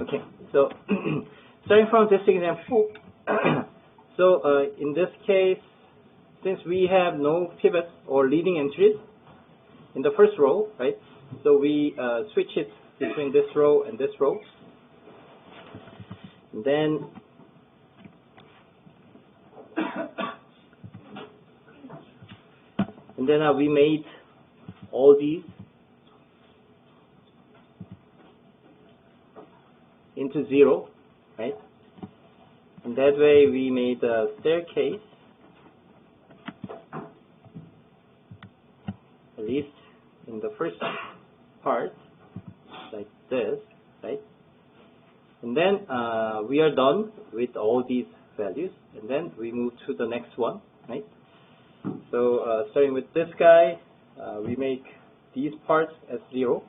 Okay, so starting from this example, so in this case, since we have no pivots or leading entries in the first row, right? So we switch it between this row and this row. And then we made all these into 0, right? And that way we made a staircase, at least in the first part, like this, right? And then we are done with all these values, and then we move to the next one, right? So starting with this guy, we make these parts as 0.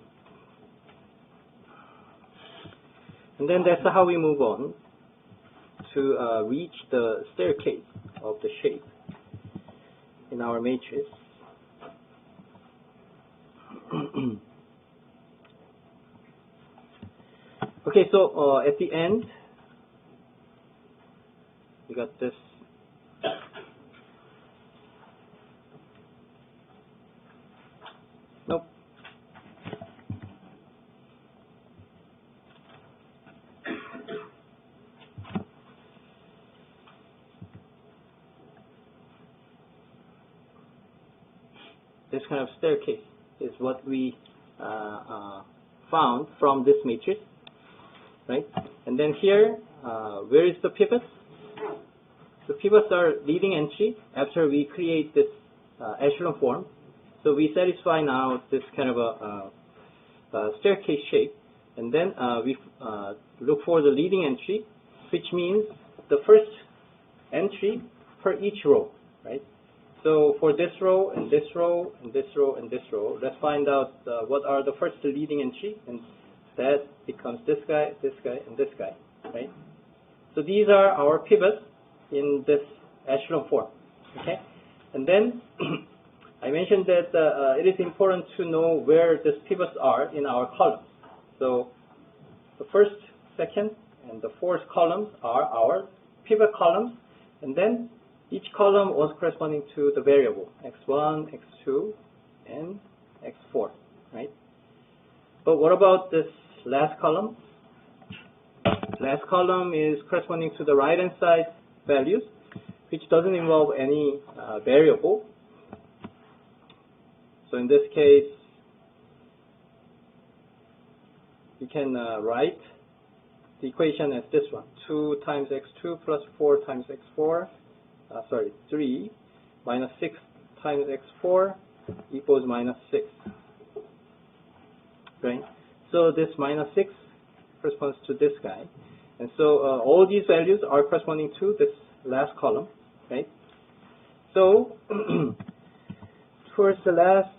And then that's how we move on to reach the staircase of the shape in our matrix. Okay, so at the end, we got this. Nope. This kind of staircase is what we found from this matrix, right? And then here, where is the pivot? The pivots are leading entry after we create this echelon form. So we satisfy now this kind of a staircase shape, and then we look for the leading entry, which means the first entry per each row, right? So for this row and this row and this row and this row, let's find out what are the first leading entry, and that becomes this guy, and this guy, right? So these are our pivots in this echelon form, okay? And then I mentioned that it is important to know where these pivots are in our columns. So the first, second, and the fourth columns are our pivot columns, and then each column was corresponding to the variable x1, x2, and x4, right? But what about this last column? Last column is corresponding to the right-hand side values, which doesn't involve any variable. So in this case, we can write the equation as this one: 2 times x2 plus 4 times x4, 3 minus 6 times x4 equals minus 6, right? So this minus 6 corresponds to this guy. And so all these values are corresponding to this last column, right? So towards the last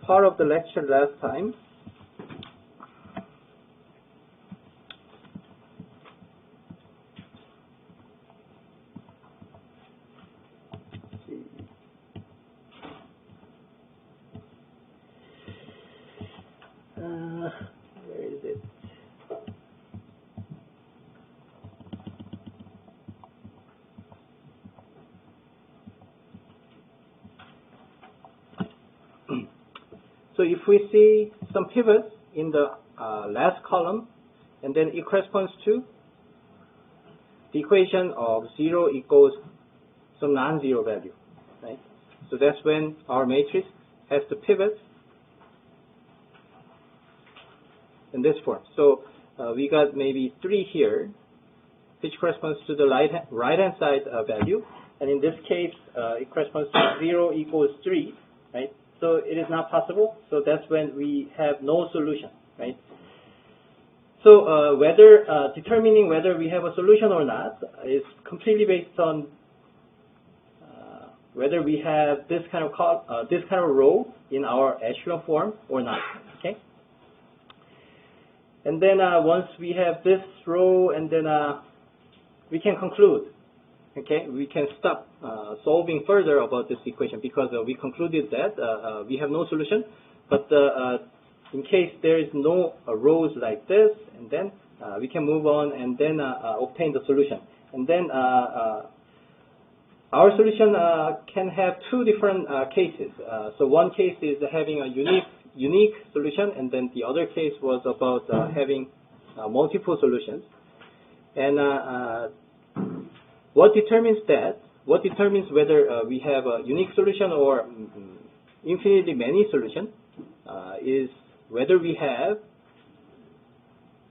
part of the lecture last time, where is it? So if we see some pivots in the last column, and then it corresponds to the equation of 0 equals some non-zero value, right? So that's when our matrix has the pivots in this form. So we got maybe 3 here, which corresponds to the right-hand side value, and in this case, it corresponds to 0 equals 3, right? So it is not possible. So that's when we have no solution, right? So determining whether we have a solution or not is completely based on whether we have this kind of row in our echelon form or not. Okay. And then once we have this row, and then we can conclude. Okay, we can stop solving further about this equation, because we concluded that we have no solution. But in case there is no rows like this, and then we can move on and then obtain the solution. And then our solution can have two different cases. So one case is having a unique solution, and then the other case was about having multiple solutions. And what determines that? What determines whether we have a unique solution or infinitely many solutions is whether we have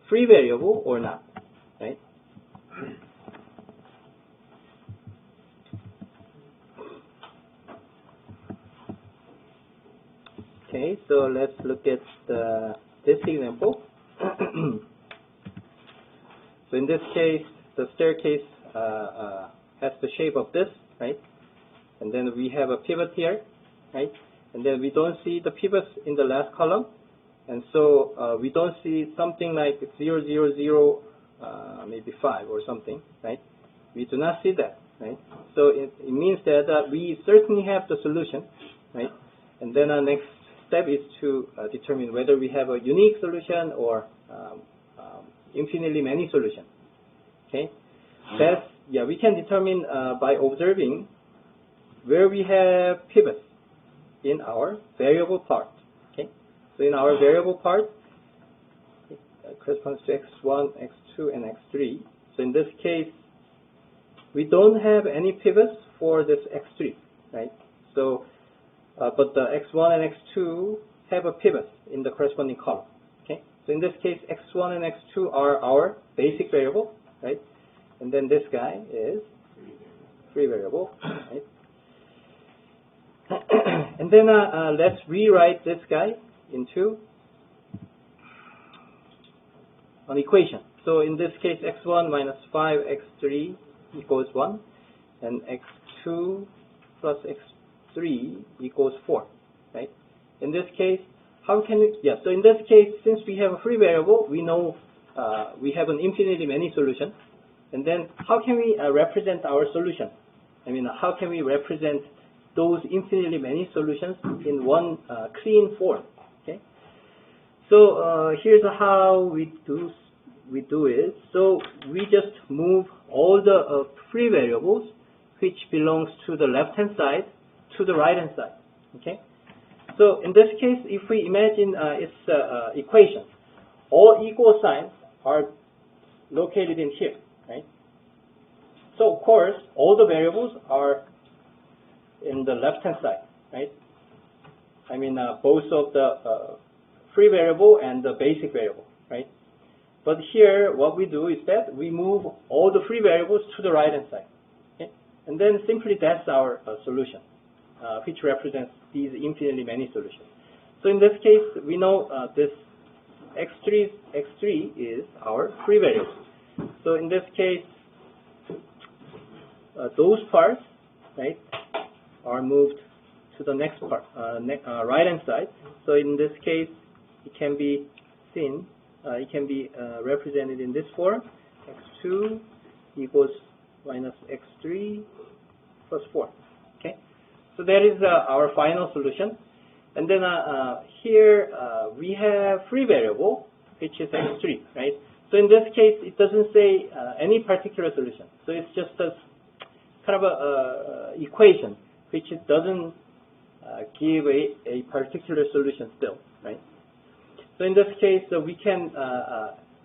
free variable or not, right? Okay, so let's look at this example. So in this case, the staircase has the shape of this, right? And then we have a pivot here, right? And then we don't see the pivots in the last column, and so we don't see something like 0, 0, 0, maybe 5 or something, right? We do not see that, right? So it means that we certainly have the solution, right? And then our next step is to determine whether we have a unique solution or infinitely many solutions. Okay, that's we can determine by observing where we have pivots in our variable part. Okay, so in our variable part, it corresponds to x1, x2, and x3. So in this case, we don't have any pivots for this x3, right? So but the x1 and x2 have a pivot in the corresponding column. Okay, so in this case, x1 and x2 are our basic variable, right? And then this guy is free variable, right? And then let's rewrite this guy into an equation. So in this case, x1 minus 5x3 equals 1, and x2 plus x3 equals 4, right? In this case, how can we, so in this case, since we have a free variable, we know we have an infinitely many solution. And then how can we represent our solution? I mean, how can we represent those infinitely many solutions in one clean form? Okay. So here's how we do it. So we just move all the free variables which belongs to the left-hand side to the right-hand side. Okay. So in this case, if we imagine its equation, all equal signs are located in here, right? So of course, all the variables are in the left-hand side, right? I mean, both of the free variable and the basic variable, right? But here, what we do is that we move all the free variables to the right-hand side, okay? And then simply that's our solution, which represents these infinitely many solutions. So in this case, we know this x3 is our free variable. So in this case, those parts, right, are moved to the next part, right-hand side. So in this case, it can be seen, it can be represented in this form: x2 equals minus x3 plus 4. Okay, so that is our final solution. And then here we have free variable, which is x3, right? So in this case, it doesn't say any particular solution. So it's just a kind of a equation which it doesn't give a particular solution still, right? So in this case, we can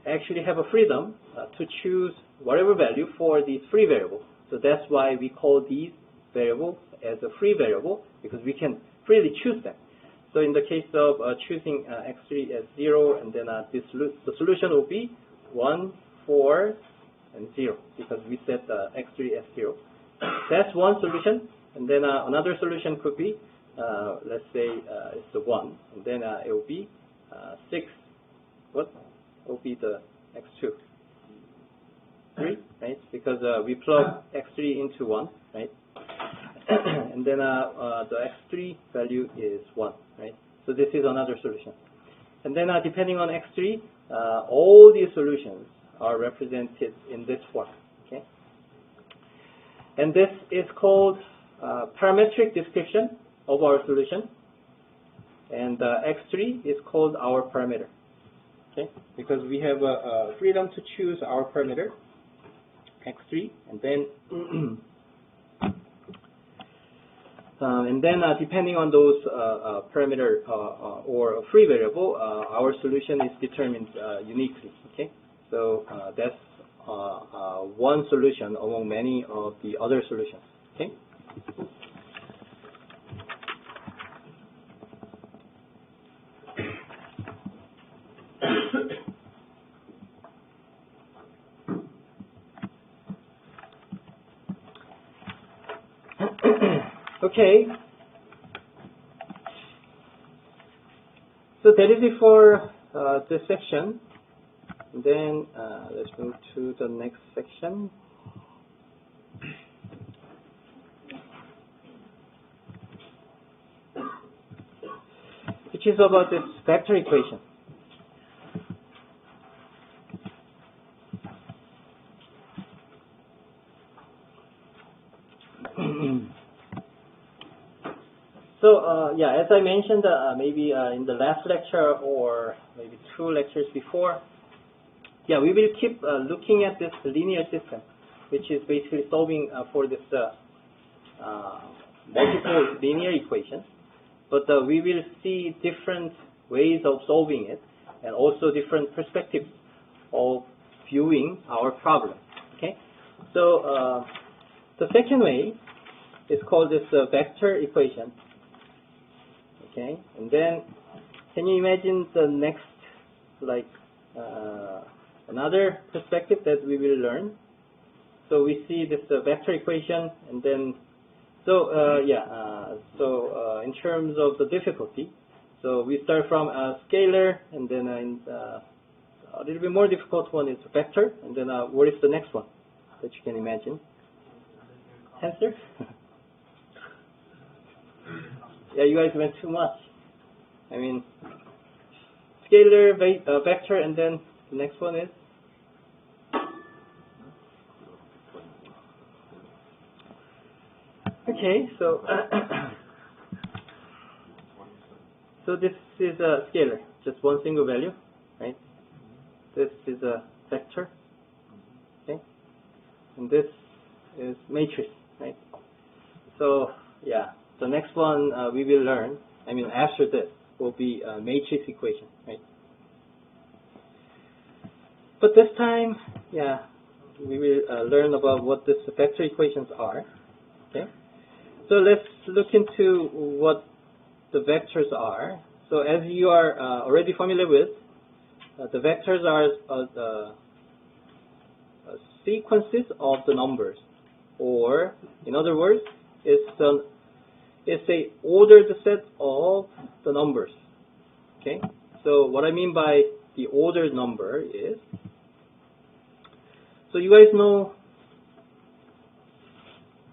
actually have a freedom to choose whatever value for these free variables. So that's why we call these variables as a free variable, because we can freely choose them. So in the case of choosing x3 as 0, and then the solution will be 1, 4, and 0, because we set x3 as 0. That's one solution. And then another solution could be, let's say it's the 1, and then it will be 6. What will be the x2? 3, right? Because we plug x3 into 1, right? And then the x3 value is 1, right? So this is another solution. And then depending on x3, all these solutions are represented in this form. Okay? And this is called parametric description of our solution. And x3 is called our parameter. Okay, because we have a freedom to choose our parameter x3, and then depending on those parameter or free variable, our solution is determined uniquely. Okay, so that's one solution among many of the other solutions. Okay. Okay. So that is it for this section. And then let's move to the next section. Which is about this vector equation. So yeah, as I mentioned, maybe in the last lecture or maybe 2 lectures before, yeah, we will keep looking at this linear system, which is basically solving for this multiple linear equations. But we will see different ways of solving it, and also different perspectives of viewing our problem. Okay, so the second way is called this vector equation. Okay, and then can you imagine the next, like another perspective that we will learn? So we see this vector equation, and then so in terms of the difficulty, so we start from a scalar, and then a little bit more difficult one is a vector, and then what is the next one that you can imagine? Tensor? Yeah, you guys went too much. I mean, scalar, vector, and then the next one is? Okay, so so this is a scalar, just one single value, right? This is a vector, okay? And this is matrix, right? So yeah, the next one we will learn, I mean after this, will be a matrix equation, right? But this time, yeah, we will learn about what these vector equations are, okay? So let's look into what the vectors are. So as you are already familiar with, the vectors are sequences of the numbers, or in other words, it's a ordered set of the numbers. Okay. So what I mean by the ordered number is, so you guys know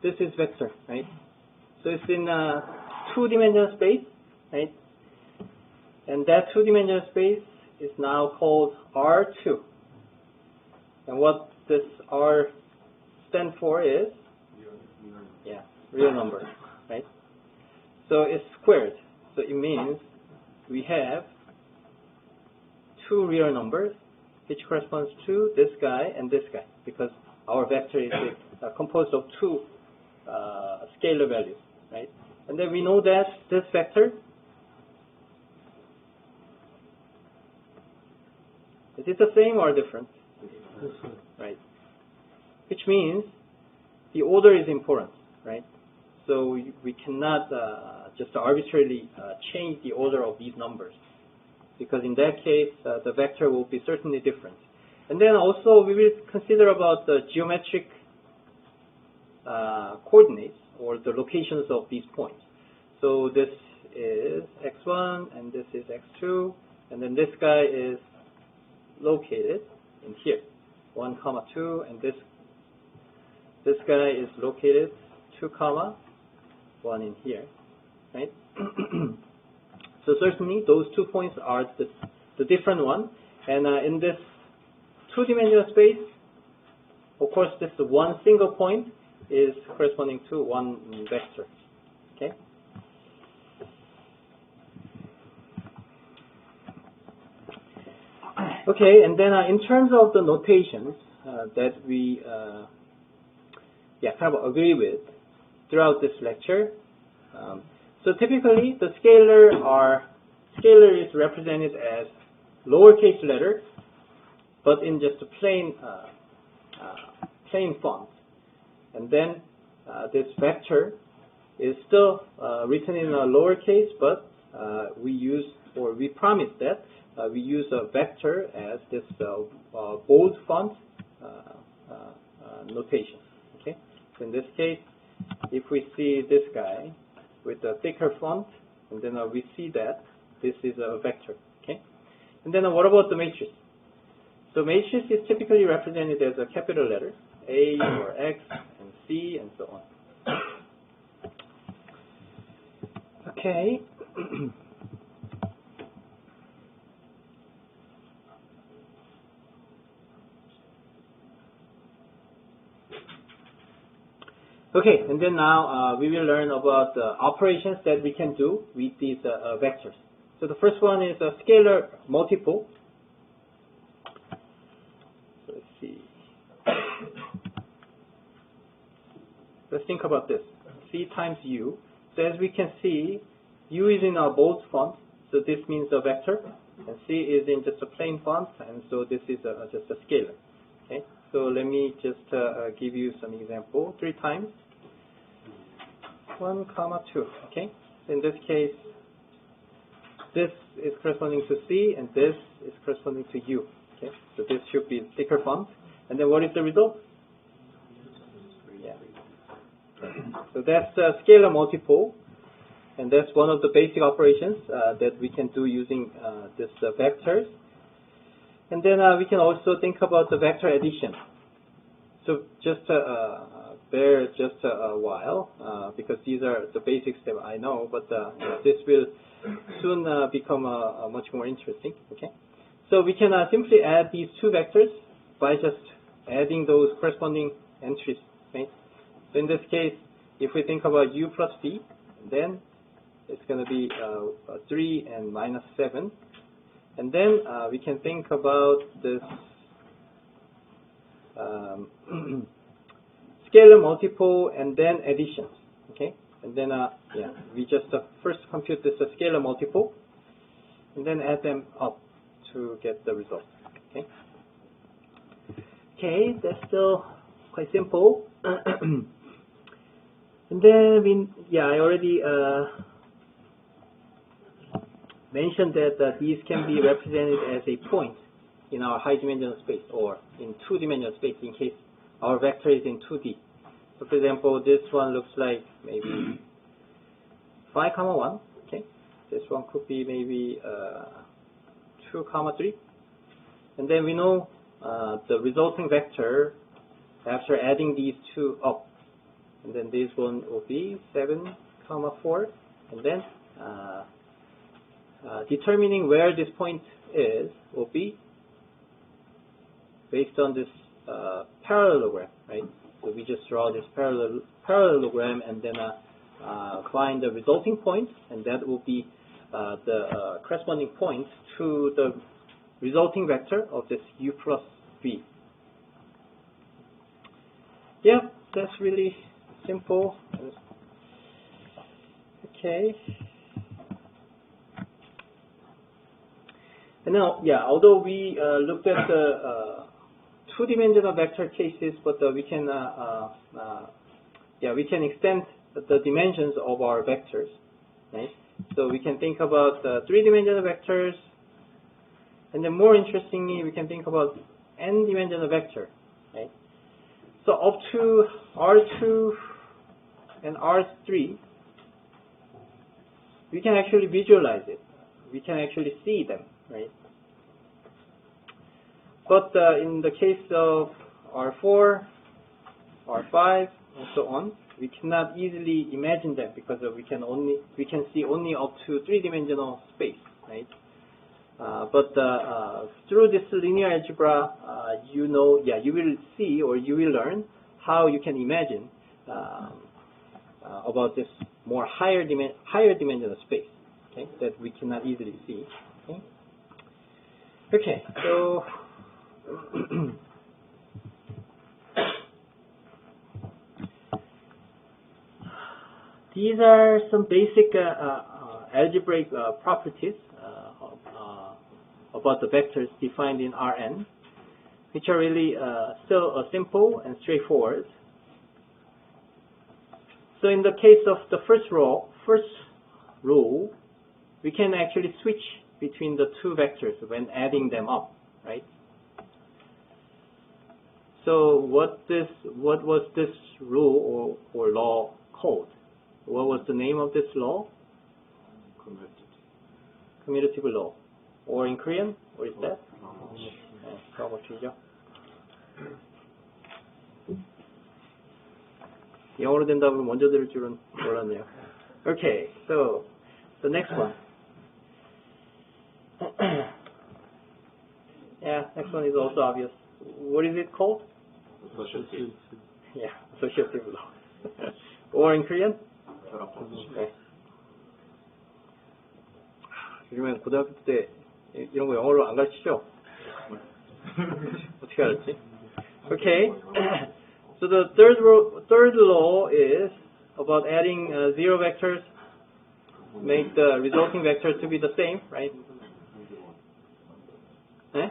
this is vector, right? So it's in a 2-dimensional space, right? And that 2-dimensional space is now called R2. And what this R stands for is, yeah, real number, right? So it's squared. So it means we have 2 real numbers, which corresponds to this guy and this guy, because our vector is composed of 2 scalar values, right? And then we know that this vector, is it the same or different? Right. Which means the order is important, right? So we cannot just arbitrarily change the order of these numbers, because in that case the vector will be certainly different. And then also we will consider about the geometric coordinates, or the locations of these points. So this is x1 and this is x2, and then this guy is located in here, 1, 2, and this guy is located 2, 1 in here, right? So certainly those 2 points are the different one, and in this 2-dimensional space, of course, this one single point is corresponding to one vector. Okay. Okay, and then in terms of the notations that we kind of agree with throughout this lecture. So typically the scalar is represented as lowercase letters, but in just a plain font. And then this vector is still written in a lowercase, but we promise that we use a vector as this bold font notation. Okay, so in this case, if we see this guy with a thicker font, and then we see that this is a vector. Okay, and then what about the matrix? So matrix is typically represented as a capital letter, A or X and C and so on. Okay. Okay, and then now we will learn about the operations that we can do with these vectors. So the first one is a scalar multiple. So let's see. Let's think about this. C times U. So as we can see, U is in a bold font, so this means a vector, and C is in just a plain font, and so this is just a scalar. Okay, so let me just give you some example. 3 times 1, 2. Okay, so in this case, this is corresponding to C, and this is corresponding to U. Okay, so this should be thicker font, and then what is the result? Yeah. So that's a scalar multiple, and that's one of the basic operations that we can do using this vectors. And then we can also think about the vector addition. So just bear just a while, because these are the basics that I know, but this will soon become much more interesting. Okay, so we can simply add these two vectors by just adding those corresponding entries. Right? So in this case, if we think about U plus V, then it's going to be 3 and minus 7. And then we can think about this scalar multiple and then additions. Okay, and then we just first compute this scalar multiple and then add them up to get the result. Okay. Okay, that's still quite simple. And then I already mentioned that these can be represented as a point in our high-dimensional space or in two-dimensional space in case our vector is in 2D. So for example, this one looks like maybe 5, 1. Okay, this one could be maybe 2, 3. And then we know the resulting vector after adding these two up. And then this one will be 7, 4. And then determining where this point is will be based on this parallelogram, right? So we just draw this parallelogram and then find the resulting point, and that will be the corresponding point to the resulting vector of this U plus V. Yeah, that's really simple. Okay. And now, although we looked at the two-dimensional vector cases, but we can extend the dimensions of our vectors, right? So we can think about three-dimensional vectors, and then more interestingly, we can think about n-dimensional vector, right? So up to R2 and R3, we can actually visualize it. We can actually see them, right? But in the case of R4, R5, and so on, we cannot easily imagine them because we can see only up to three-dimensional space, right? But through this linear algebra, you will see or you will learn how you can imagine about this more higher dimensional space, okay, that we cannot easily see. Okay? Okay, so these are some basic algebraic properties about the vectors defined in Rn, which are really still simple and straightforward. So in the case of the first rule, we can actually switch between the two vectors when adding them up, right? So what was this rule or law called? What was the name of this law? Commutative law. Or in Korean, what is that? 뭐죠? 영어로 된 답을 먼저 들을 줄은 몰랐네요. Okay, so the next one. Yeah, next one is also obvious. What is it called? Associative. Yeah, associative law. Or in Korean? 네. 요즘엔 고등학교 때 이런 거 영어로 안 가르치죠? 어떻게 알았지? Okay. So the third law is about adding zero vectors, make the resulting vector to be the same, right? 네?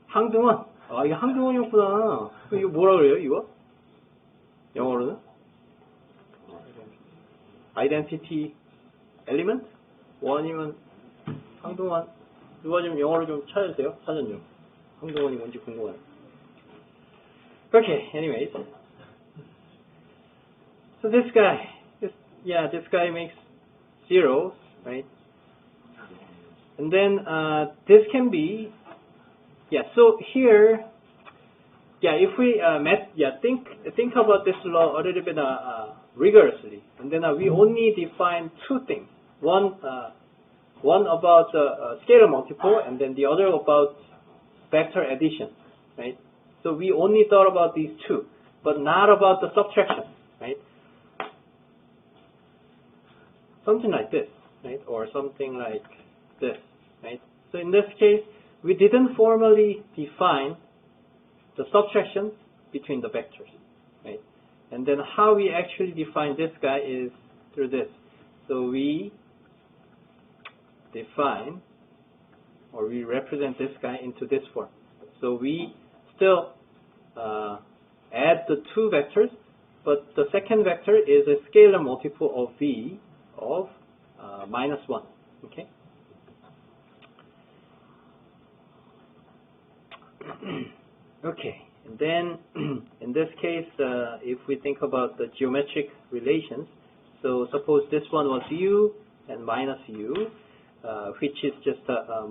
항등원. 아, 이거 항등원이었구나. 이거 뭐라 그래요, 이거? 영어로는? Identity element? 원이면 항등원. 누가 좀 영어로 좀 찾아주세요. 사전 좀. 항등원이 뭔지 궁금하네. Okay, anyways. So this guy makes zeros, right? And then this can be, so here, if we think about this law a little bit rigorously, and then we only define two things. One about scalar multiple, and then the other about vector addition, right? So we only thought about these two, but not about the subtraction, right? Something like this, right? Or something like this, right? So in this case, we didn't formally define the subtraction between the vectors, right? And then how we actually define this guy is through this. So we define, or we represent this guy into this form. So we still add the two vectors, but the second vector is a scalar multiple of v of -1. Okay. Okay. And then in this case, if we think about the geometric relations, so suppose this one was u and minus u, which is just a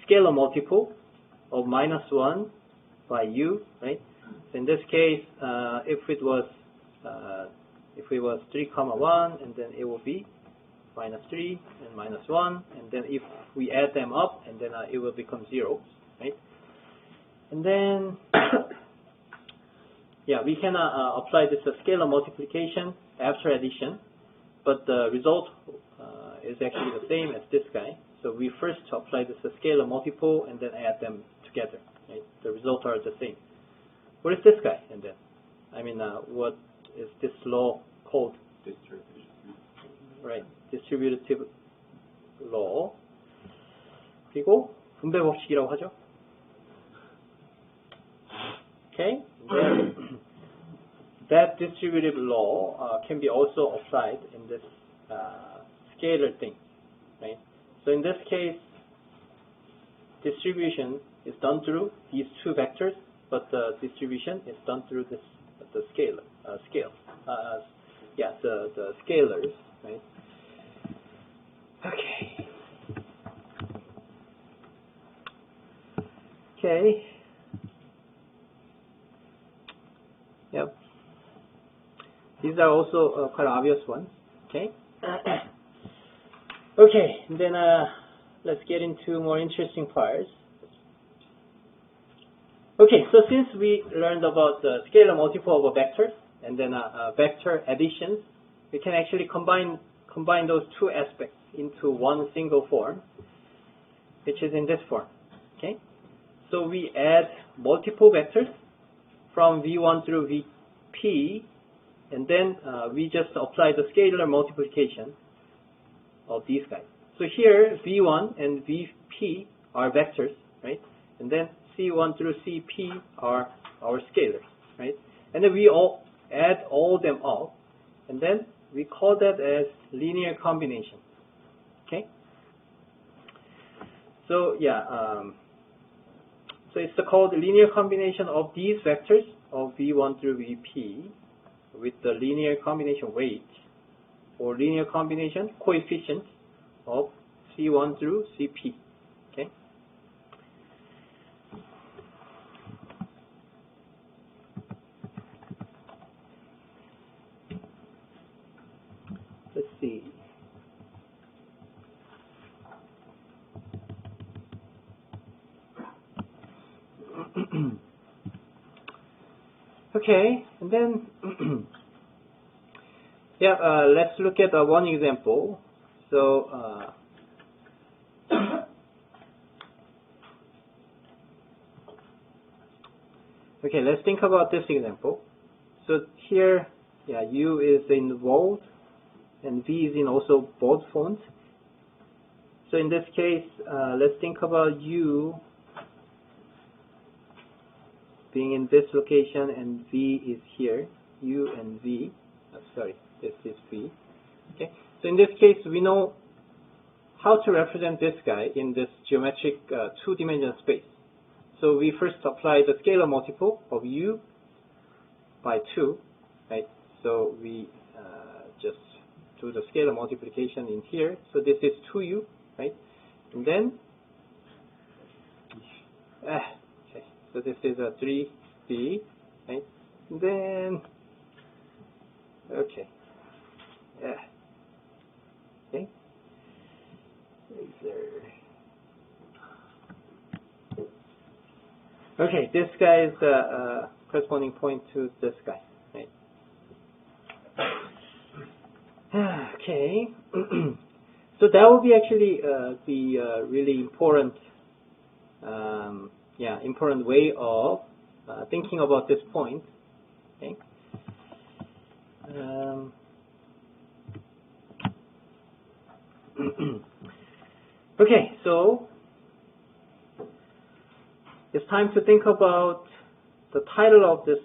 scalar multiple of -1 by u, right? So in this case, if it was 3, 1, and then it will be -3 and -1, and then if we add them up, and then it will become 0, right? And then we can apply this scalar multiplication after addition, but the result is actually the same as this guy. So we first apply this scalar multiple and then add them together, right? The results are the same. What is this guy? And then, what is this law called? Right, distributive law. 그리고 분배 법칙이라고 하죠. Okay, then that distributive law can be also applied in this scalar thing, right? So in this case, distribution is done through these two vectors, but the distribution is done through the scale, the scalars, right? Okay. Yep. These are also quite obvious ones. Okay. Okay. And then let's get into more interesting parts. Okay. So since we learned about the scalar multiple of a vector and then vector additions, we can actually combine those two aspects into one single form. which is in this form. Okay, so we add multiple vectors from V1 through Vp, and then we just apply the scalar multiplication of these guys. So here V1 and Vp are vectors, right? And then C1 through Cp are our scalars, right? And then we all add all them up, and then we call that as linear combination. Okay. So yeah, so it's called linear combination of these vectors of V1 through Vp with the linear combination weight, or linear combination coefficient of C1 through Cp. Okay. Let's see. Okay, and then yeah, let's look at one example. So okay, let's think about this example. So here, yeah, U is involved and V is in also both phones. So in this case, let's think about U being in this location and V is here. U and V. Sorry, this is V. Okay. So in this case, we know how to represent this guy in this geometric two-dimensional space. So we first apply the scalar multiple of U by 2, right? So we just do the scalar multiplication in here. So this is 2U, right? And then, okay, so this is a 3B, right? And then, okay, yeah, okay. Okay, this guy is the corresponding point to this guy, right? Okay, so that would be actually the really important, important way of thinking about this point. Okay. Okay, so it's time to think about the title of this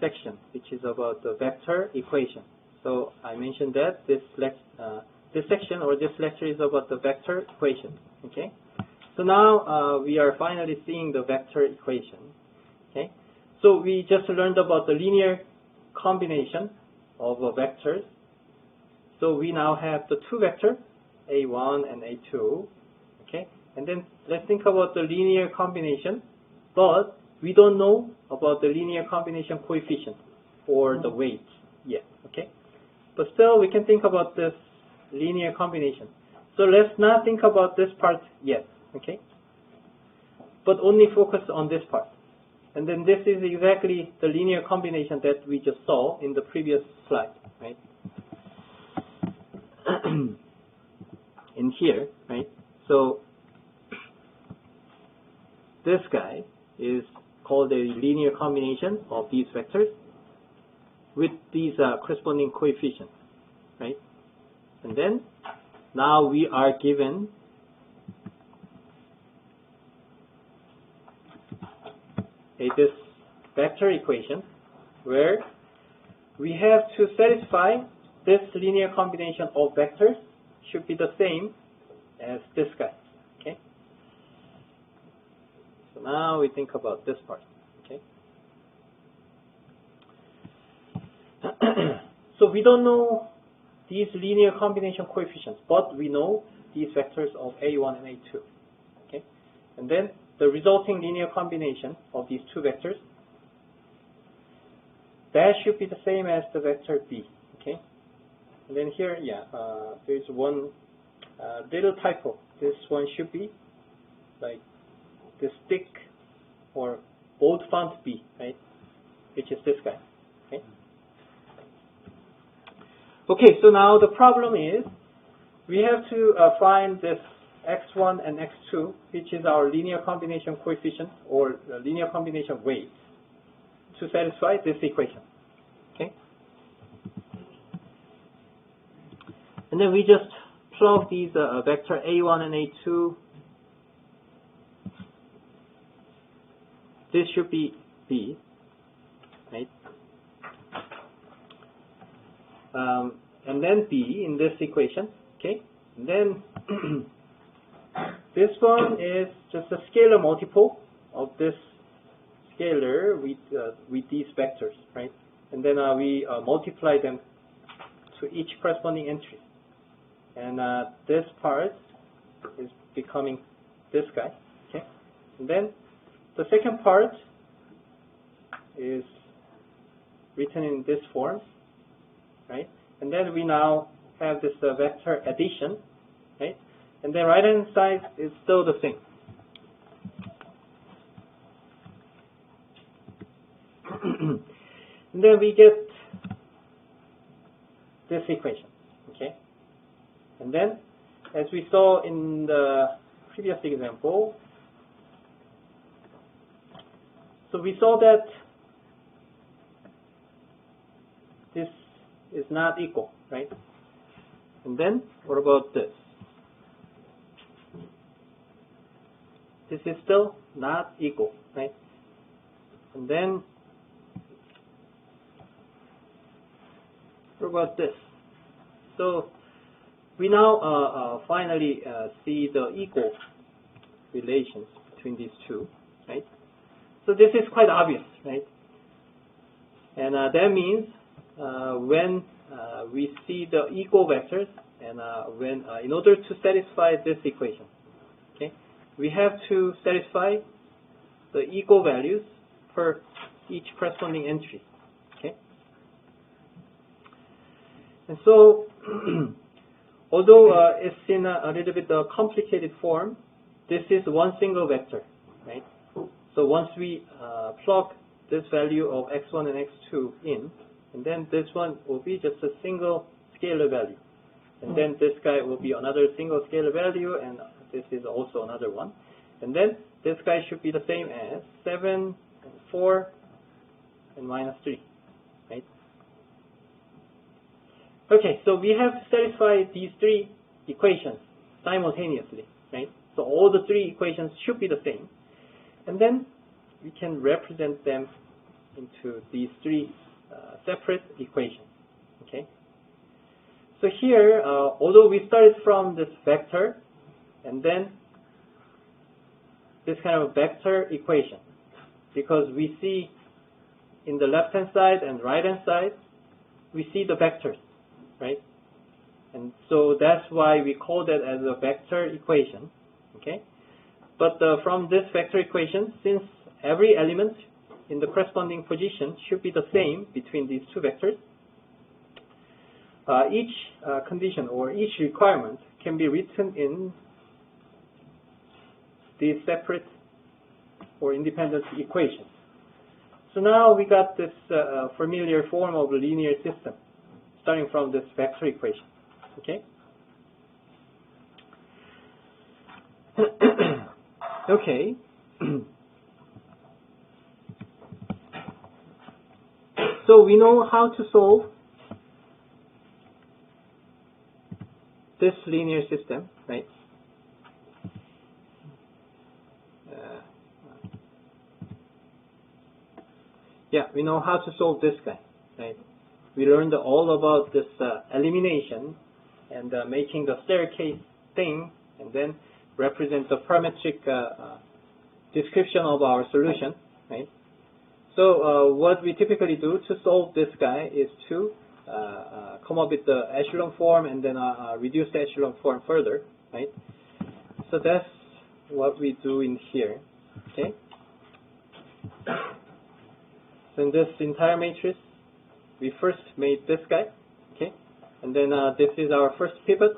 section, which is about the vector equation. So I mentioned that this section or this lecture is about the vector equation. Okay. So now we are finally seeing the vector equation. Okay. So we just learned about the linear combination of vectors. So we now have the two vectors, A1 and A2. Okay. And then let's think about the linear combination, but we don't know about the linear combination coefficient or the weight yet. Okay. But still, we can think about this linear combination. So let's not think about this part yet. Okay. But only focus on this part. And then this is exactly the linear combination that we just saw in the previous slide, right? In here, right? So this guy is called a linear combination of these vectors with these corresponding coefficients, right? And then now we are given this vector equation where we have to satisfy this linear combination of vectors should be the same as this guy. Okay. So now we think about this part. Okay. So we don't know these linear combination coefficients, but we know these vectors of A1 and A2. Okay. And then the resulting linear combination of these two vectors, that should be the same as the vector B. Okay. And then here, there's one little typo. This one should be like this thick or bold font B, right? Which is this guy. Okay. Okay. So now the problem is we have to find this x1 and x2, which is our linear combination coefficient or linear combination weight, to satisfy this equation. Okay? And then we just plug these vector a1 and a2. This should be b, right? And then b in this equation. Okay? And then this one is just a scalar multiple of this scalar with these vectors, right? And then we multiply them to each corresponding entry. And this part is becoming this guy, okay? And then the second part is written in this form, right? And then we now have this vector addition, right? And the right hand side is still the same. And then we get this equation, okay? And then, as we saw in the previous example, so we saw that this is not equal, right? And then, what about this? This is still not equal, right? And then, what about this? So, we now finally see the equal relations between these two, right? So this is quite obvious, right? And that means when we see the equal vectors, and when in order to satisfy this equation, okay, we have to satisfy the equal values for each corresponding entry, okay? And so, although it's in a little bit complicated form, this is one single vector, right? So once we plug this value of x1 and x2 in, and then this one will be just a single scalar value. And then this guy will be another single scalar value, and this is also another one. And then this guy should be the same as 7, and 4, and minus 3, right? Okay, so we have satisfied these three equations simultaneously, right? So all the three equations should be the same. And then we can represent them into these three separate equations, okay? So here, although we started from this vector, and then this kind of vector equation, because we see in the left-hand side and right-hand side, we see the vectors, right? And so that's why we call that as a vector equation, okay? But from this vector equation, since every element in the corresponding position should be the same between these two vectors, each condition or each requirement can be written in these separate or independent equations. So now we got this familiar form of a linear system starting from this vector equation, okay? Okay. So we know how to solve this linear system, right? Yeah, we know how to solve this guy, right? We learned all about this elimination and making the staircase thing, and then represent the parametric description of our solution, right? So what we typically do to solve this guy is to come up with the echelon form and then reduce the echelon form further, right? So that's what we do in here, okay? So in this entire matrix, we first made this guy, okay? And then this is our first pivot.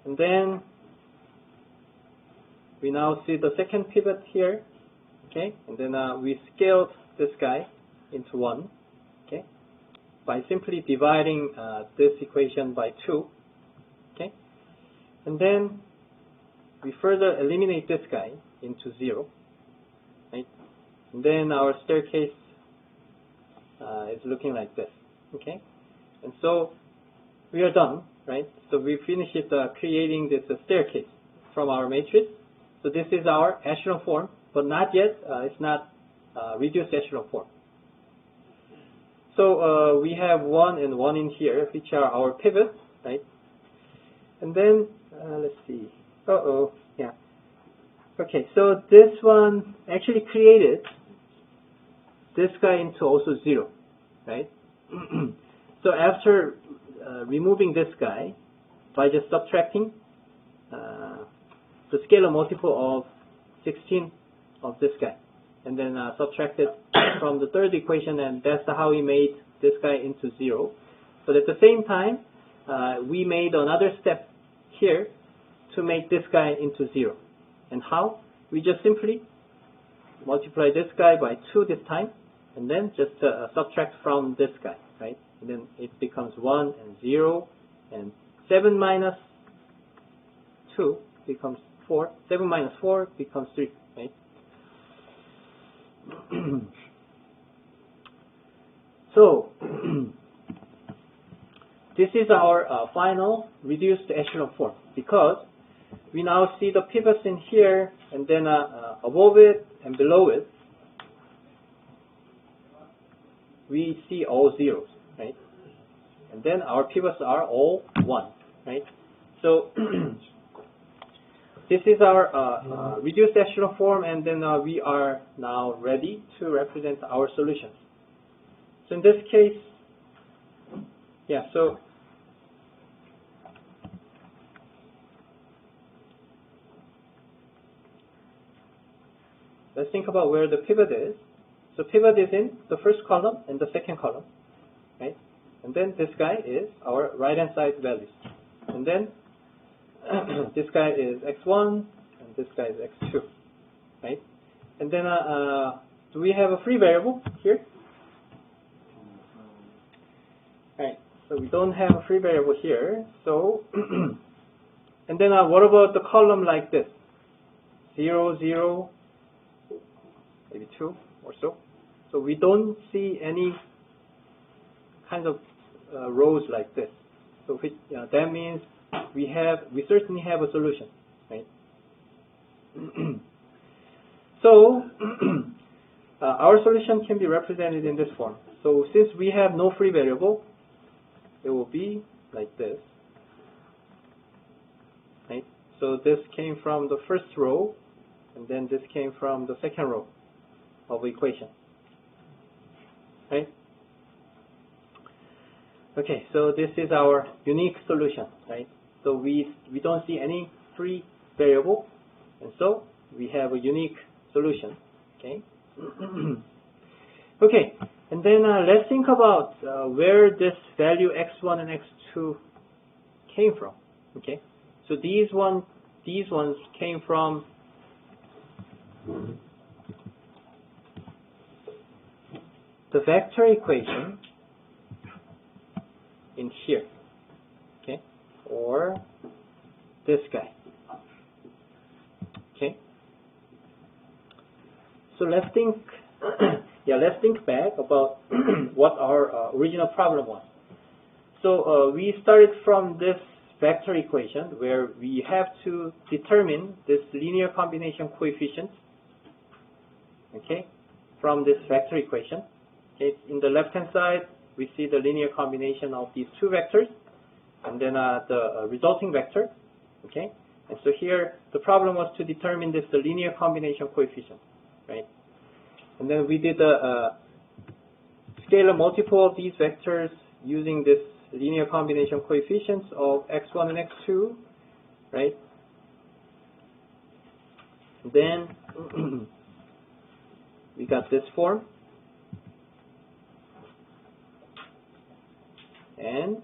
And then we now see the second pivot here, okay? And then we scaled this guy into 1, okay? By simply dividing this equation by 2, okay? And then we further eliminate this guy into 0, right? And then our staircase is looking like this, okay? And so we are done, right? So we finished creating this staircase from our matrix. So this is our echelon form, but not yet, it's not reduced echelon form. So we have 1 and 1 in here, which are our pivots, right? And then, let's see. Yeah. Okay, so this one actually created this guy into also 0, right? So after removing this guy, by just subtracting the scalar multiple of 16 of this guy, and then subtract it from the third equation, and that's how we made this guy into 0. But at the same time, we made another step here to make this guy into 0. And how? We just simply multiply this guy by 2 this time, and then just subtract from this guy, right? And then it becomes 1 and 0, and 7 minus 2 becomes 4. 7 minus 4 becomes 3, right? So this is our final reduced echelon form, because we now see the pivots in here, and then above it and below it we see all zeros, right? And then our pivots are all 1, right? So this is our reduced echelon form, and then we are now ready to represent our solutions. So in this case, yeah, so let's think about where the pivot is. So pivot is in the first column and the second column, right? And then this guy is our right-hand side values. And then this guy is x1, and this guy is x2, right? And then do we have a free variable here? Right, so we don't have a free variable here. So, and then what about the column like this? 0, 0, maybe 2 or so. So we don't see any kind of rows like this. So that means we certainly have a solution, right? So our solution can be represented in this form. So since we have no free variable, it will be like this, right? So this came from the first row, and then this came from the second row of the equation, right? Okay, so this is our unique solution, right? So we don't see any free variable, and so we have a unique solution, okay? Okay, and then let's think about where this value x1 and x2 came from, okay? So these ones came from the vector equation in here, okay, or this guy, okay. So let's think, let's think back about what our original problem was. So we started from this vector equation where we have to determine this linear combination coefficient, okay, from this vector equation. Okay, in the left-hand side, we see the linear combination of these two vectors, and then the resulting vector, okay? And so here, the problem was to determine the linear combination coefficient, right? And then we did a scalar multiple of these vectors using this linear combination coefficients of x1 and x2, right? And then we got this form, and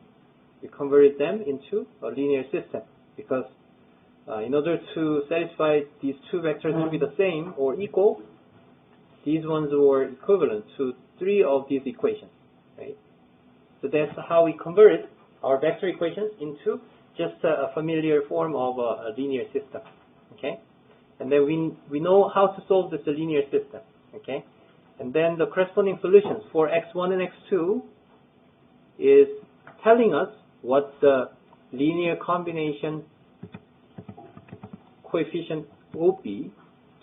we converted them into a linear system, because in order to satisfy these two vectors to be the same or equal, these ones were equivalent to 3 of these equations, right? So that's how we converted our vector equations into just a familiar form of a linear system. Okay, and then we know how to solve this linear system. Okay, and then the corresponding solutions for x1 and x2 is telling us what the linear combination coefficient will be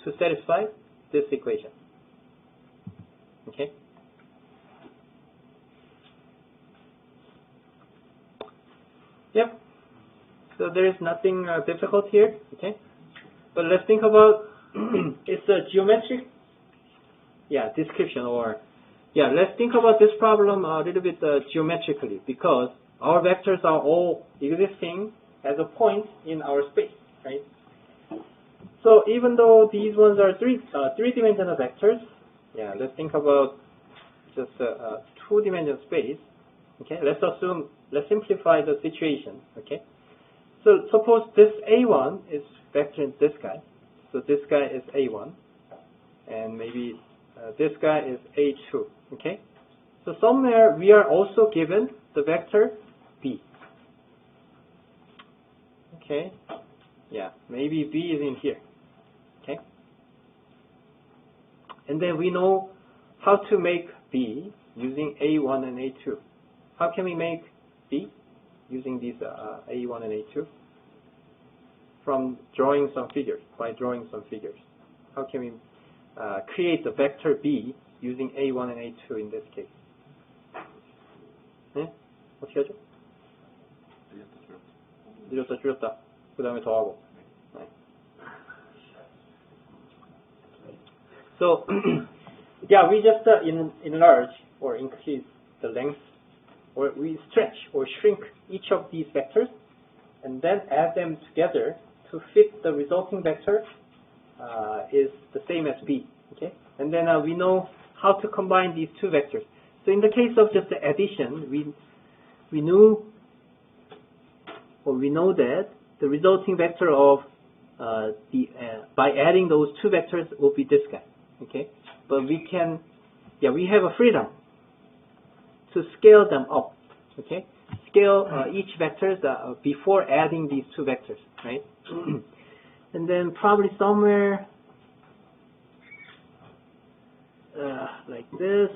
to satisfy this equation. Okay. Yep. So there is nothing difficult here. Okay. But let's think about it's a geometric, description, or let's think about this problem a little bit geometrically, because our vectors are all existing as a point in our space, right? So even though these ones are three-dimensional vectors, let's think about just a two-dimensional space. Okay, let's simplify the situation. Okay, so suppose this A1 is vector in this guy, so this guy is A1, and maybe this guy is A2. Okay, so somewhere we are also given the vector B. Okay, maybe B is in here. Okay, and then we know how to make B using A1 and A2. How can we make B using these A1 and A2? From drawing some figures, by drawing some figures. How can we create the vector B using A1 and A2 in this case? 네? 어떻게 하죠? 늘렸다 줄였다. 그 다음에 더하고. 네. So, we just enlarge or increase the length, or we stretch or shrink each of these vectors, and then add them together to fit the resulting vector is the same as B. Okay, and then we know how to combine these two vectors. So in the case of just the addition, we know that the resulting vector of by adding those two vectors will be this guy. Okay, but we have a freedom to scale them up. Okay, scale each vectors before adding these two vectors, right? And then probably somewhere like this.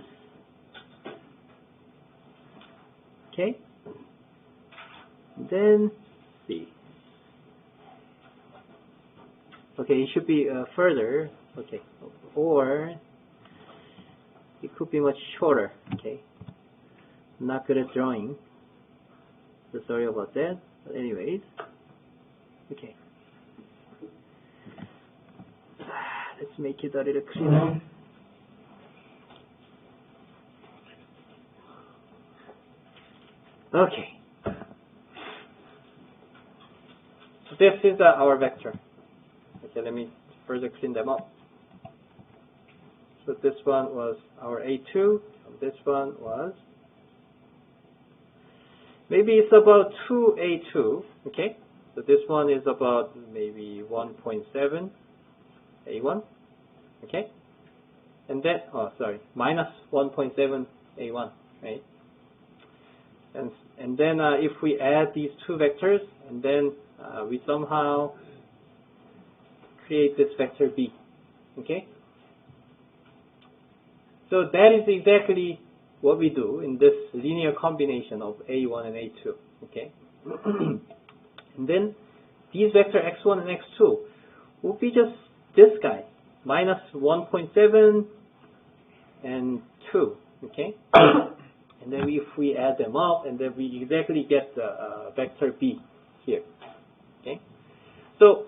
Okay, and then C. Okay, it should be further. Okay, or it could be much shorter. Okay, I'm not good at drawing, so sorry about that. But anyways, okay, let's make it a little cleaner. Okay, so this is our vector. Okay, let me further clean them up. So this one was our A2, and this one was, maybe it's about 2A2, okay? So this one is about maybe 1.7 A1, okay? And then, minus 1.7 A1, right? And then if we add these two vectors, and then we somehow create this vector B, okay? So that is exactly what we do in this linear combination of A1 and A2, okay? And then these vector x1 and x2 will be just this guy, minus 1.7 and 2, okay? And then if we add them up, and then we exactly get the vector B here, okay? So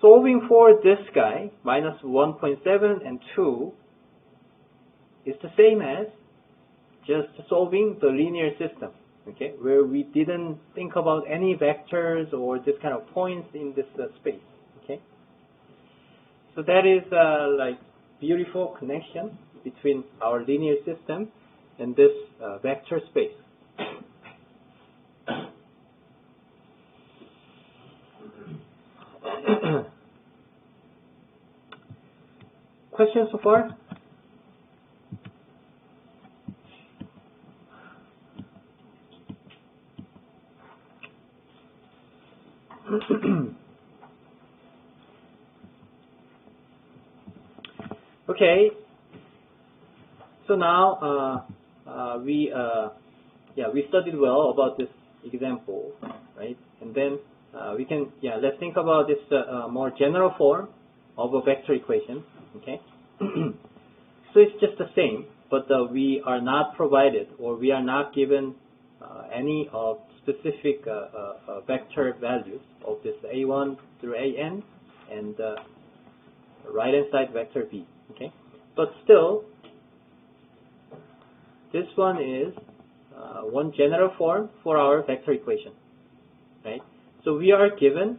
solving for this guy, minus 1.7 and 2, is the same as just solving the linear system, okay, where we didn't think about any vectors or this kind of points in this space, okay. So that is like beautiful connection between our linear system and this vector space. Questions so far? Okay. So now we studied well about this example, right? And then we can let's think about this more general form of a vector equation. Okay. So it's just the same, but we are not provided, or we are not given any of specific vector values of this a1 through an and right hand side vector b. Okay, but still this one is one general form for our vector equation, right? So we are given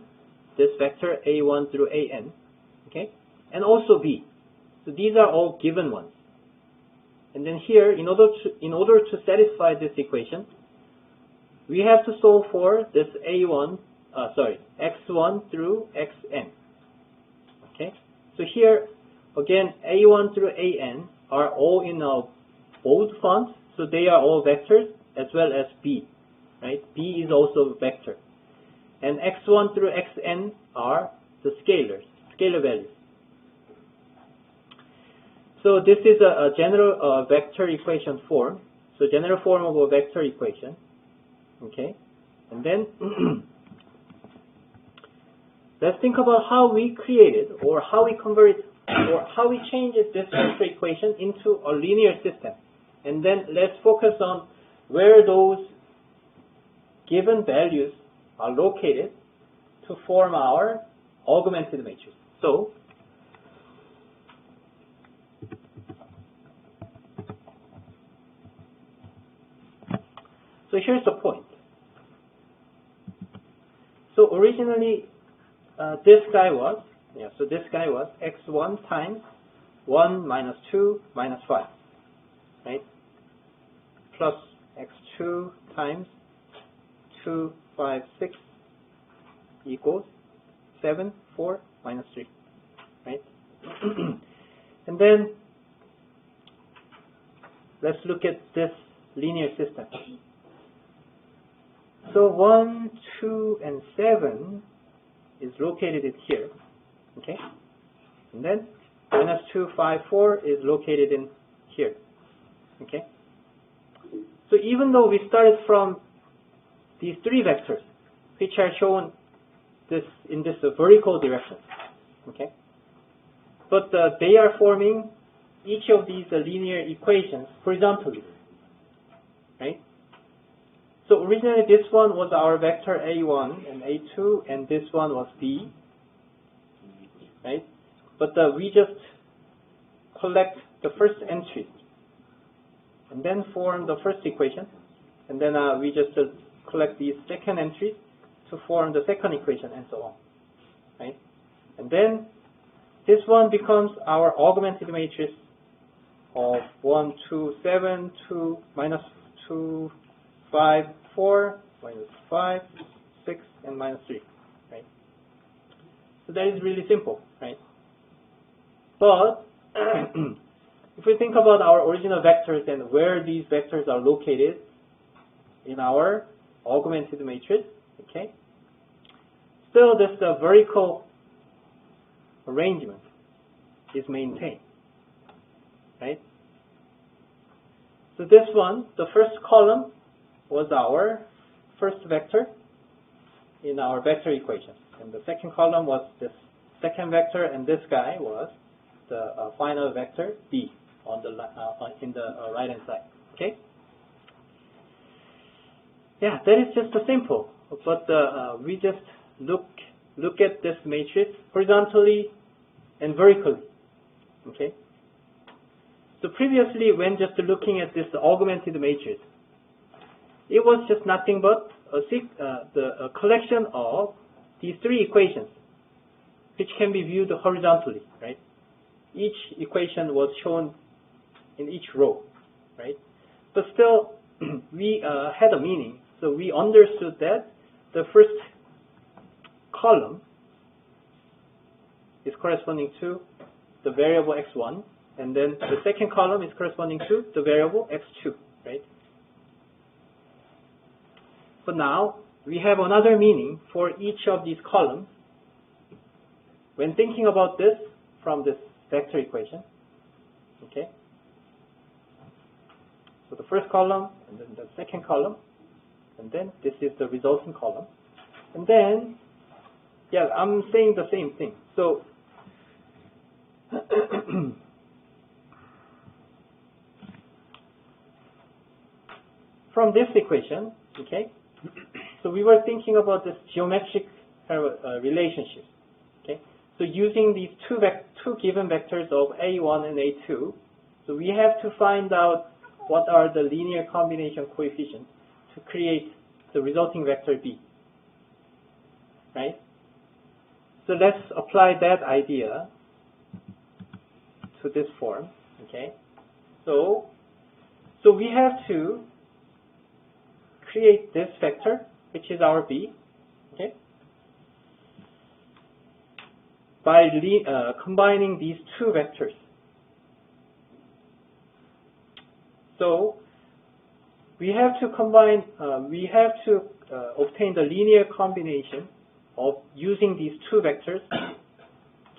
this vector a1 through an, okay, and also b. So these are all given ones. And then here, in order to satisfy this equation, we have to solve for this x1 through xn. Okay. So here again, a1 through an are all in a bold font, so they are all vectors, as well as b. Right. B is also a vector, and x1 through xn are the scalar values. So this is a general vector equation form. So general form of a vector equation. Okay. And then let's think about how we created, or how we converted, or how we changed this vector equation into a linear system. And then let's focus on where those given values are located to form our augmented matrix. So here's the point. So originally, this guy was x1 times 1 minus 2 minus 5, right? Plus x2 times 2, 5, 6 equals 7, 4, minus 3, right? And then let's look at this linear system. So 1, 2, and 7 is located in here, okay? And then minus 2, 5, 4 is located in here, okay? So even though we started from these three vectors, which are shown in this vertical direction, okay? But they are forming each of these linear equations horizontally, right? So originally this one was our vector a1 and a2, and this one was b, right? But we just collect the first entries, and then form the first equation, and then we just collect these second entries to form the second equation, and so on, right? And then this one becomes our augmented matrix of 1, 2, 7, 2, minus 2, 5, 4, minus 5, 6, and minus 3, right? So that is really simple, right? But if we think about our original vectors and where these vectors are located in our augmented matrix, okay, still this vertical arrangement is maintained, right? So this one, the first column, was our first vector in our vector equation, and the second column was this second vector, and this guy was the final vector b on the in the right hand side. Okay. Yeah, that is just simple. But we just look at this matrix horizontally and vertically. Okay. So previously, when just looking at this augmented matrix, it was just nothing but a collection of these three equations, which can be viewed horizontally, right? Each equation was shown in each row, right? But still, we had a meaning, so we understood that the first column is corresponding to the variable x1, and then the second column is corresponding to the variable x2, right? But now, we have another meaning for each of these columns. When thinking about this from this vector equation, Okay. So the first column, and then the second column, and then this is the resulting column. And then, yeah, I'm saying the same thing. So, from this equation, okay, so we were thinking about this geometric relationship. Okay, so using these two given vectors of A1 and A2, so we have to find out what are the linear combination coefficients to create the resulting vector B. Right? So let's apply that idea to this form. Okay? So we have to create this vector, which is our B. Okay? By combining these two vectors. So we have to combine, obtain the linear combination of using these two vectors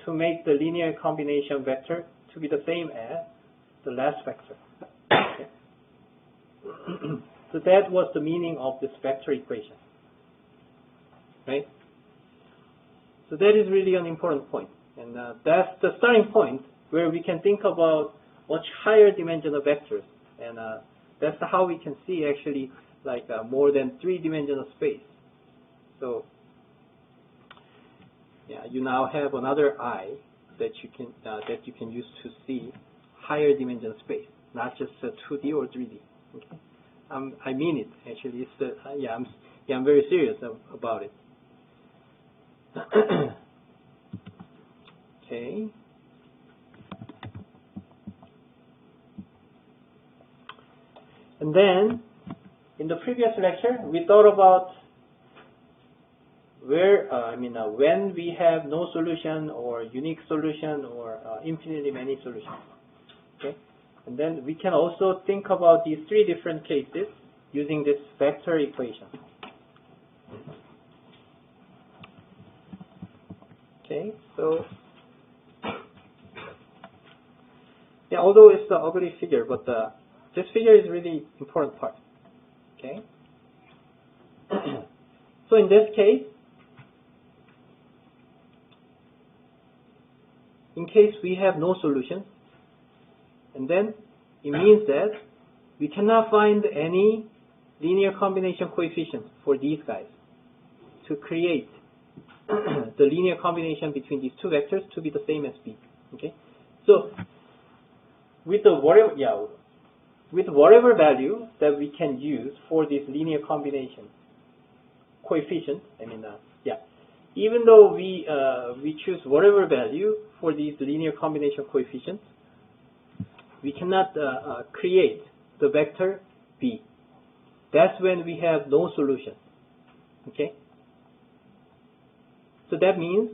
to make the linear combination vector to be the same as the last vector. Okay. So that was the meaning of this vector equation. Right? So that is really an important point. And that's the starting point where we can think about much higher dimensional vectors. And that's how we can see actually like more than three-dimensional space. So yeah, you now have another eye that you can use to see higher dimensional space, not just 2D or 3D. Okay, I mean it actually. It's I'm very serious about it. Okay. And then, in the previous lecture, we thought about when we have no solution or unique solution or infinitely many solutions. Okay, and then we can also think about these three different cases using this vector equation. Okay, so yeah, although it's the ugly figure, but this figure is really important part. Okay. So in this case, in case we have no solution, and then it means that we cannot find any linear combination coefficient for these guys to create the linear combination between these two vectors to be the same as B. Okay. So with whatever value that we can use for this linear combination coefficient, even though we choose whatever value for these linear combination coefficients, we cannot create the vector B. That's when we have no solution. Okay. So that means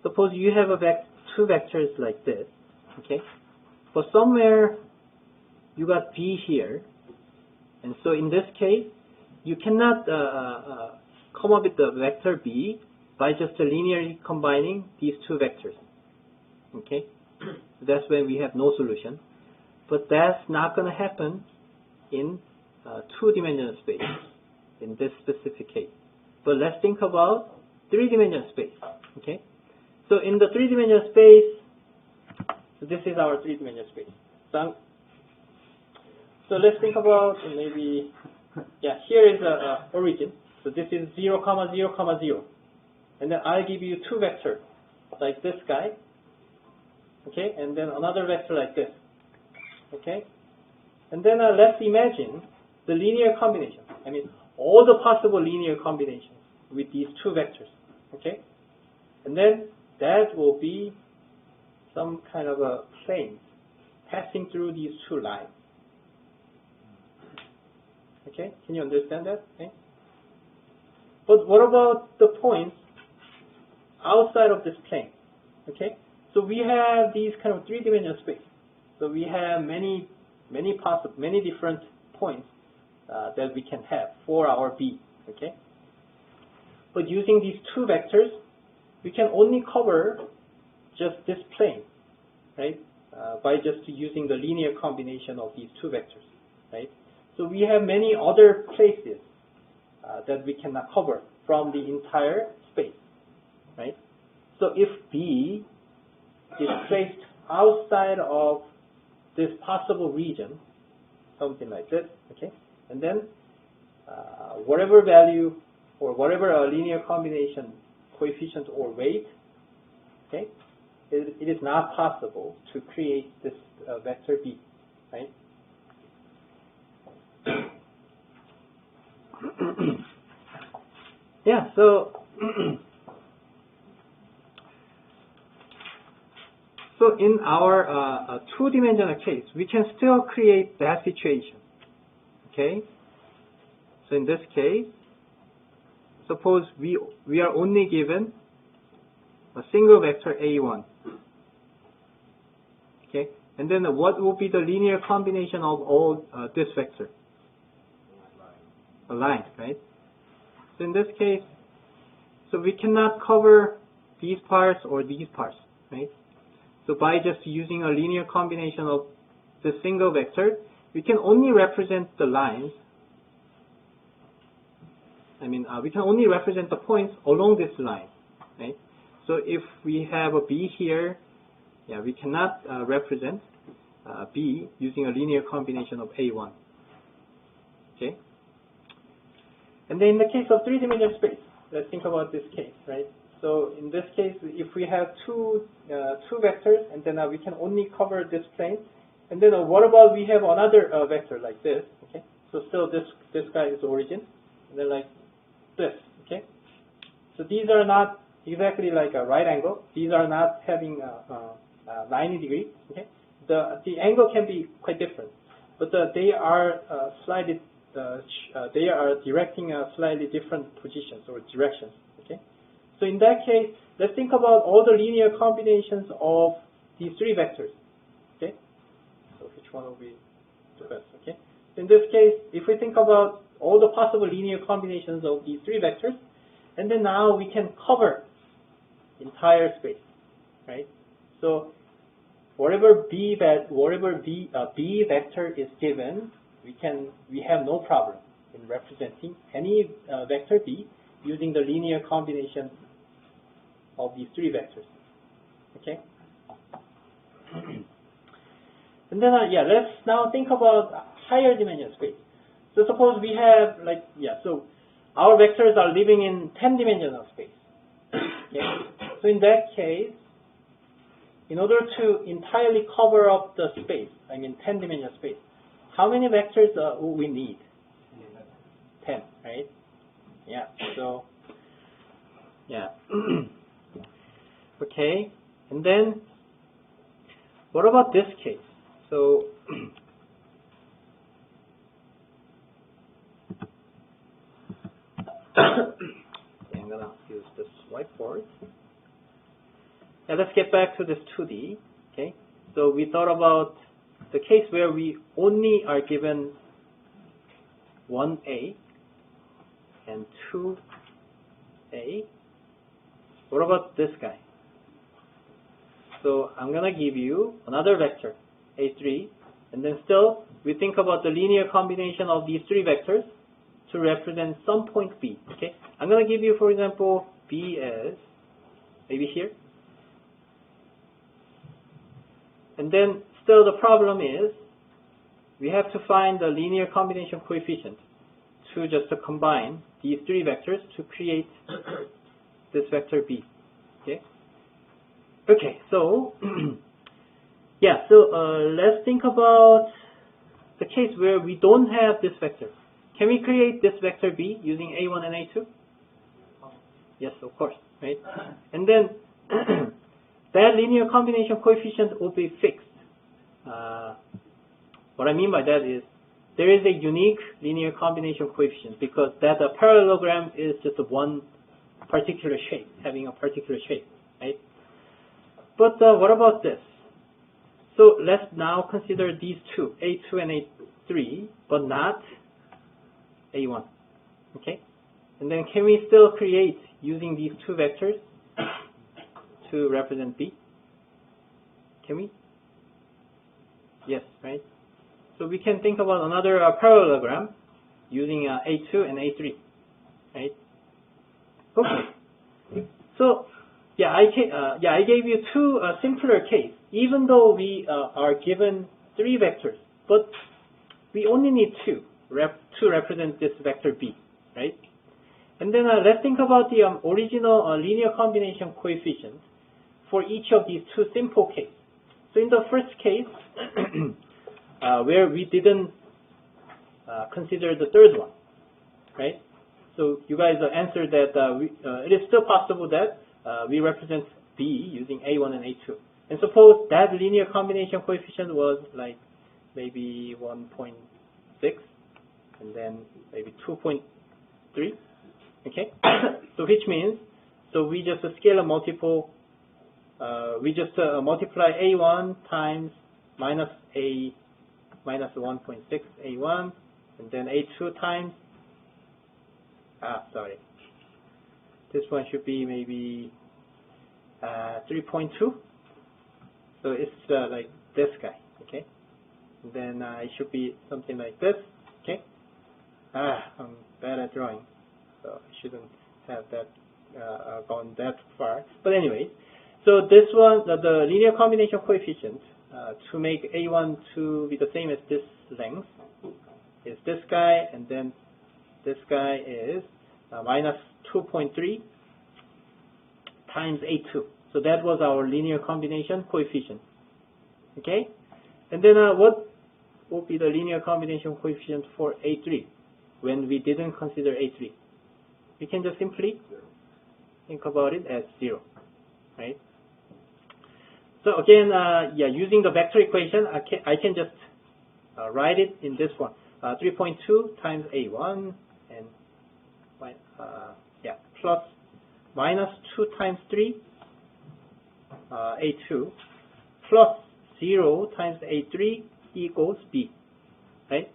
suppose you have two vectors like this, okay? But somewhere you got B here, and so in this case, you cannot come up with the vector B by just linearly combining these two vectors, okay? That's when we have no solution. But that's not going to happen in two-dimensional space in this specific case. But let's think about three-dimensional space, okay? So in the three-dimensional space, so this is our three-dimensional space. So let's think about maybe, here is the origin. So this is 0, 0, 0. And then I'll give you two vectors like this guy, okay? And then another vector like this, okay? And then let's imagine the linear combination. All the possible linear combinations with these two vectors, okay? And then that will be some kind of a plane passing through these two lines. Okay, can you understand that? Okay. But what about the points outside of this plane? Okay, so we have these kind of three-dimensional space. So we have many different points that we can have for our B. Okay. But using these two vectors, we can only cover just this plane, right? By just using the linear combination of these two vectors, right? So we have many other places that we cannot cover from the entire space, right? So if B is placed outside of this possible region, something like this, okay, and then whatever value or whatever linear combination coefficient or weight, okay, it is not possible to create this vector B, right? Yeah, so so in our two-dimensional case, we can still create that situation, okay? So in this case, suppose we are only given a single vector A1, okay? And then what will be the linear combination of all this vector? A line, right? So in this case, so we cannot cover these parts or these parts, right? So by just using a linear combination of the single vector, we can only represent the lines. I mean, we can only represent the points along this line, right? So if we have a B here, yeah, we cannot represent B using a linear combination of A1, okay? And then in the case of three-dimensional space, let's think about this case, right? So in this case, if we have two vectors, and then we can only cover this plane, and then what about we have another vector like this, okay? So still this guy is origin, and then like this, okay? So these are not exactly like a right angle. These are not having 90 degrees, okay? The angle can be quite different, but they are slightly they are directing slightly different positions or directions, okay? So in that case, let's think about all the linear combinations of these three vectors, okay? So which one will be the best, okay? In this case, if we think about all the possible linear combinations of these three vectors, and then now we can cover entire space, right? So whatever B vector is given, we have no problem in representing any vector B using the linear combination of these three vectors, okay? And then yeah, let's now think about higher dimensional space. So suppose we have so our vectors are living in 10-dimensional space. Okay? So in that case, in order to entirely cover up the space, I mean 10-dimensional space, how many vectors will we need? 10, right? Yeah. So yeah. Okay. And then what about this case? So I'm gonna use this whiteboard. Now let's get back to this 2D. Okay. So we thought about the case where we only are given 1A and 2A. What about this guy? So I'm gonna give you another vector, A3, and then still we think about the linear combination of these three vectors to represent some point B. Okay, I'm gonna give you, for example, B as maybe here, and then still the problem is we have to find the linear combination coefficient to just combine these three vectors to create this vector B. Okay. Okay. So yeah. So let's think about the case where we don't have this vector. Can we create this vector B using A1 and A2? Yes, of course, right? And then that linear combination coefficient will be fixed. What I mean by that is there is a unique linear combination coefficient because that parallelogram is just one particular shape, having a particular shape, right? But what about this? So let's now consider these two, A2 and A3, but not A1, okay? And then can we still create using these two vectors to represent B? Can we? Yes, right? So we can think about another parallelogram using A2 and A3, right? Okay. So yeah, I gave you two simpler case. Even though we are given three vectors, but we only need two to represent this vector B, right? And then let's think about the original linear combination coefficient for each of these two simple cases. So in the first case, where we didn't consider the third one, right? So you guys answered that it is still possible that we represent B using A1 and A2. And suppose that linear combination coefficient was like maybe 1.6 and then maybe 2.3, okay? So which means, so we just scalar multiple, we just multiply A1 times minus 1.6 A1, and then A2 times, sorry, this one should be maybe 3.2. So it's like this guy, okay? And then it should be something like this, okay? I'm bad at drawing, so I shouldn't have that gone that far. But anyway, so this one, the linear combination coefficient to make A1 to be the same as this length is this guy, and then this guy is minus 2.3 times A2. So that was our linear combination coefficient. Okay? And then what would be the linear combination coefficient for A3 when we didn't consider A3? We can just simply think about it as 0. Right? So again, yeah, using the vector equation, I can just write it in this one. 3.2 times A1 and yeah, plus minus 2 times 3 A2 plus 0 times A3 equals B, right?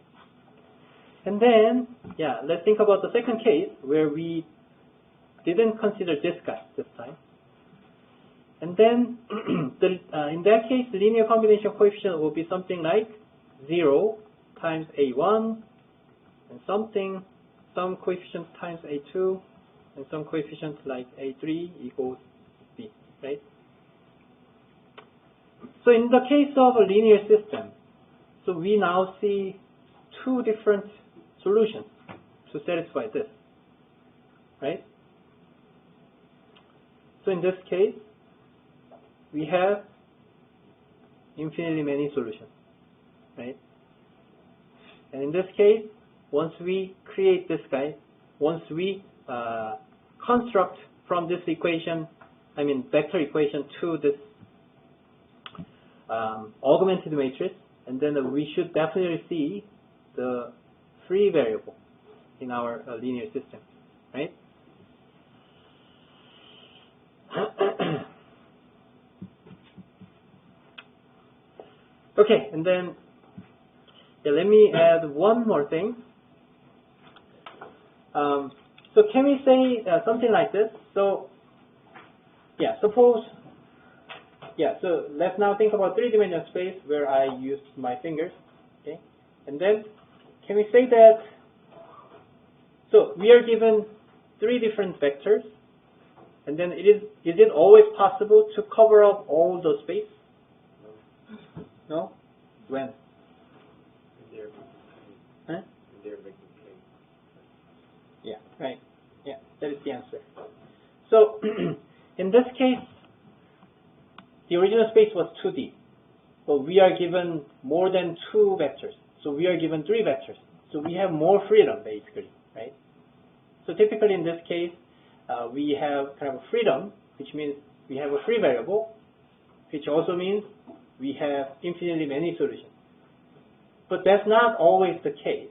And then, yeah, let's think about the second case where we didn't consider this guy this time. And then, in that case, the linear combination coefficient will be something like 0 times A1 and some coefficient times A2 and some coefficient like A3 equals B, right? So in the case of a linear system, so we now see two different solutions to satisfy this, right? So in this case, we have infinitely many solutions, right? And in this case, once we create this guy, once we construct from this equation, I mean vector equation to this augmented matrix, and then we should definitely see the free variable in our linear system, right? Okay, and then yeah, let me add one more thing. So can we say something like this? So yeah, suppose, yeah, so let's now think about three-dimensional space where I used my fingers, okay? And then can we say that, so we are given three different vectors, and then is it always possible to cover up all the space? No? When? Huh? Yeah, right. Yeah, that is the answer. So in this case, the original space was 2D, but we are given more than two vectors. So we are given three vectors. So we have more freedom, basically, right? So typically in this case, we have kind of a freedom, which means we have a free variable, which also means we have infinitely many solutions. But that's not always the case.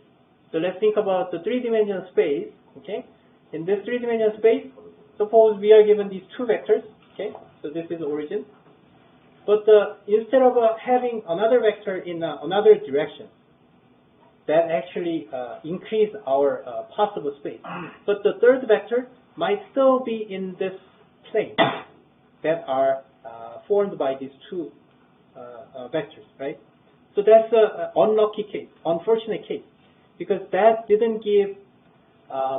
So let's think about the three-dimensional space, okay? In this three-dimensional space, suppose we are given these two vectors, okay? So this is origin. But instead of having another vector in another direction, that actually increase our possible space. But the third vector might still be in this plane that are formed by these two vectors, right? So that's an unlucky case, unfortunate case, because that didn't give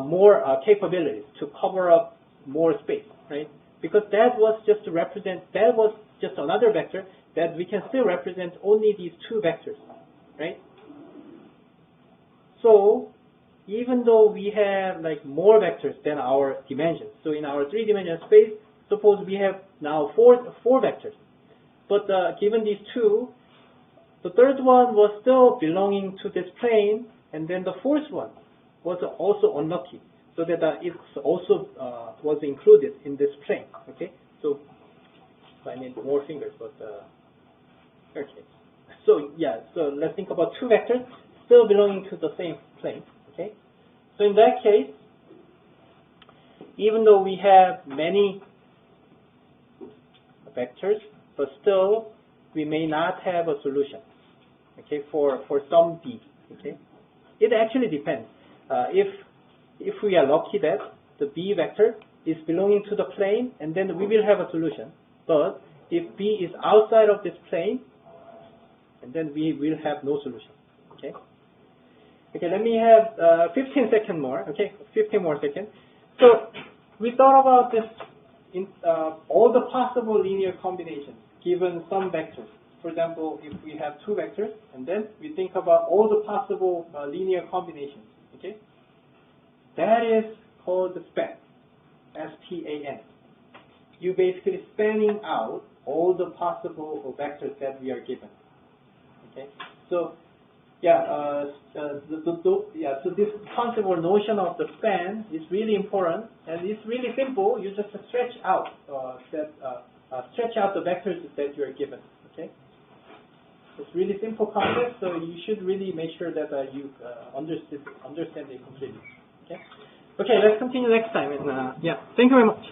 more capabilities to cover up more space, right? Because that was just to represent, that was just another vector that we can still represent only these two vectors, right? So even though we have like more vectors than our dimensions, so in our three-dimensional space, suppose we have now four vectors, but given these two, the third one was still belonging to this plane, and then the fourth one was also unlucky, so that it also was included in this plane. Okay, so I need more fingers, but okay. So yeah, so let's think about two vectors still belonging to the same plane. Okay, so in that case, even though we have many vectors, but still we may not have a solution. Okay, for some b. Okay, it actually depends. If we are lucky that the b vector is belonging to the plane, and then we will have a solution. But if b is outside of this plane, and then we will have no solution. Okay. Okay, let me have 15 seconds more. Okay, 15 more seconds. So we thought about this in all the possible linear combinations given some vectors. For example, if we have two vectors, and then we think about all the possible linear combinations. Okay, that is called the span, S-P-A-N. You basically spanning out all the possible vectors that we are given. Okay, so yeah, so this concept or notion of the span is really important, and it's really simple. You just stretch out the vectors that you are given. Okay, it's really simple concept, so you should really make sure that you understand it completely. Okay, okay, let's continue next time. And yeah, thank you very much.